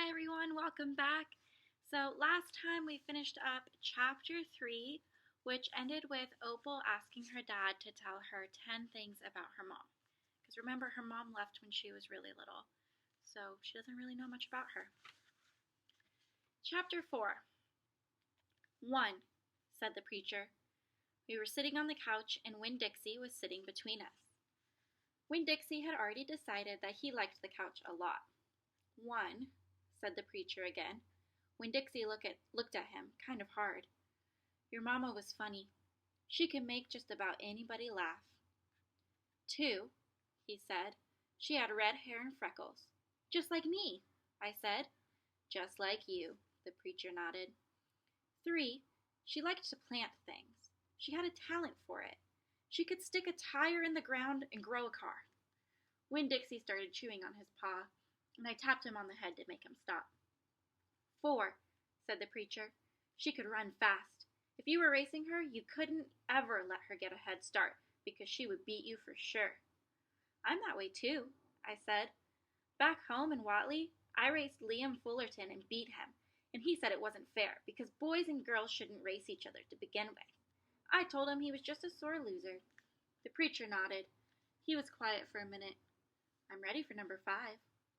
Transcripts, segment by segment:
Hi everyone, welcome back. So last time we finished up chapter 3, which ended with Opal asking her dad to tell her 10 things about her mom. Because remember, her mom left when she was really little, so she doesn't really know much about her. Chapter 4. 1, said the preacher. We were sitting on the couch and Winn-Dixie was sitting between us. Winn-Dixie had already decided that he liked the couch a lot. 1, said the preacher again. Winn-Dixie looked at him, kind of hard. Your mama was funny. She could make just about anybody laugh. 2, he said. She had red hair and freckles. Just like me, I said. Just like you, the preacher nodded. 3, she liked to plant things. She had a talent for it. She could stick a tire in the ground and grow a car. Winn-Dixie started chewing on his paw, and I tapped him on the head to make him stop. 4, said the preacher. She could run fast. If you were racing her, you couldn't ever let her get a head start, because she would beat you for sure. I'm that way too, I said. Back home in Watley, I raced Liam Fullerton and beat him, and he said it wasn't fair, because boys and girls shouldn't race each other to begin with. I told him he was just a sore loser. The preacher nodded. He was quiet for a minute. I'm ready for number 5,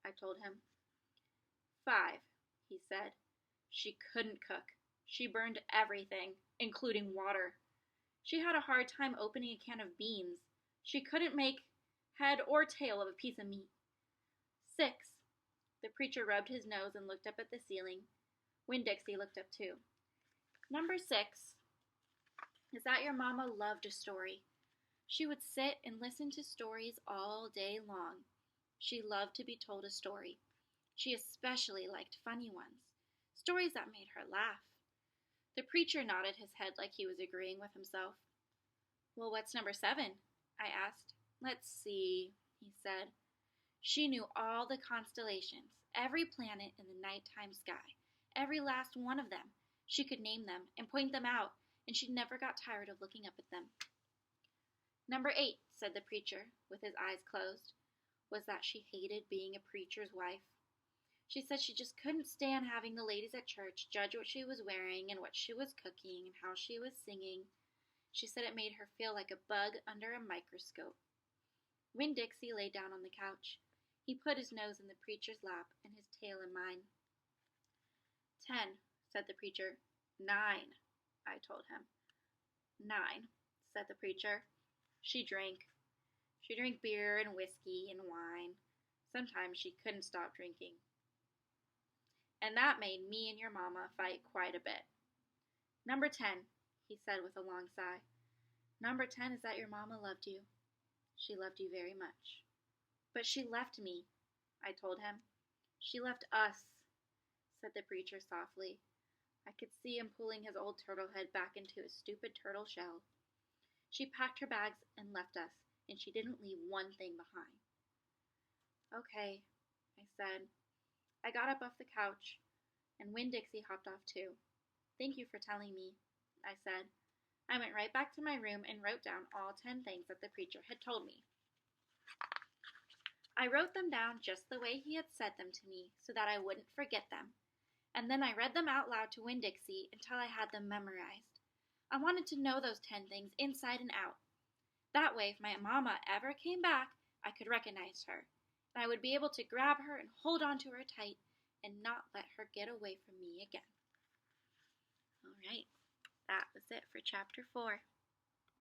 I told him. 5, he said. She couldn't cook. She burned everything, including water. She had a hard time opening a can of beans. She couldn't make head or tail of a piece of meat. 6, the preacher rubbed his nose and looked up at the ceiling. Winn-Dixie looked up too. Number 6 is that your mama loved a story. She would sit and listen to stories all day long. She loved to be told a story. She especially liked funny ones, stories that made her laugh. The preacher nodded his head like he was agreeing with himself. Well, what's number 7? I asked. Let's see, he said. She knew all the constellations, every planet in the nighttime sky, every last one of them. She could name them and point them out, and she never got tired of looking up at them. Number 8, said the preacher, with his eyes closed, was that she hated being a preacher's wife. She said she just couldn't stand having the ladies at church judge what she was wearing and what she was cooking and how she was singing. She said it made her feel like a bug under a microscope. Winn-Dixie lay down on the couch. He put his nose in the preacher's lap and his tail in mine. 10, said the preacher. 9, I told him. 9, said the preacher. She drank. She drank beer and whiskey and wine. Sometimes she couldn't stop drinking. And that made me and your mama fight quite a bit. Number 10, he said with a long sigh. Number 10 is that your mama loved you. She loved you very much. But she left me, I told him. She left us, said the preacher softly. I could see him pulling his old turtle head back into his stupid turtle shell. She packed her bags and left us, and she didn't leave one thing behind. Okay, I said. I got up off the couch, and Winn-Dixie hopped off too. Thank you for telling me, I said. I went right back to my room and wrote down all 10 things that the preacher had told me. I wrote them down just the way he had said them to me so that I wouldn't forget them, and then I read them out loud to Winn-Dixie until I had them memorized. I wanted to know those 10 things inside and out. That way, if my mama ever came back, I could recognize her, and I would be able to grab her and hold on to her tight and not let her get away from me again. All right, that was it for chapter 4.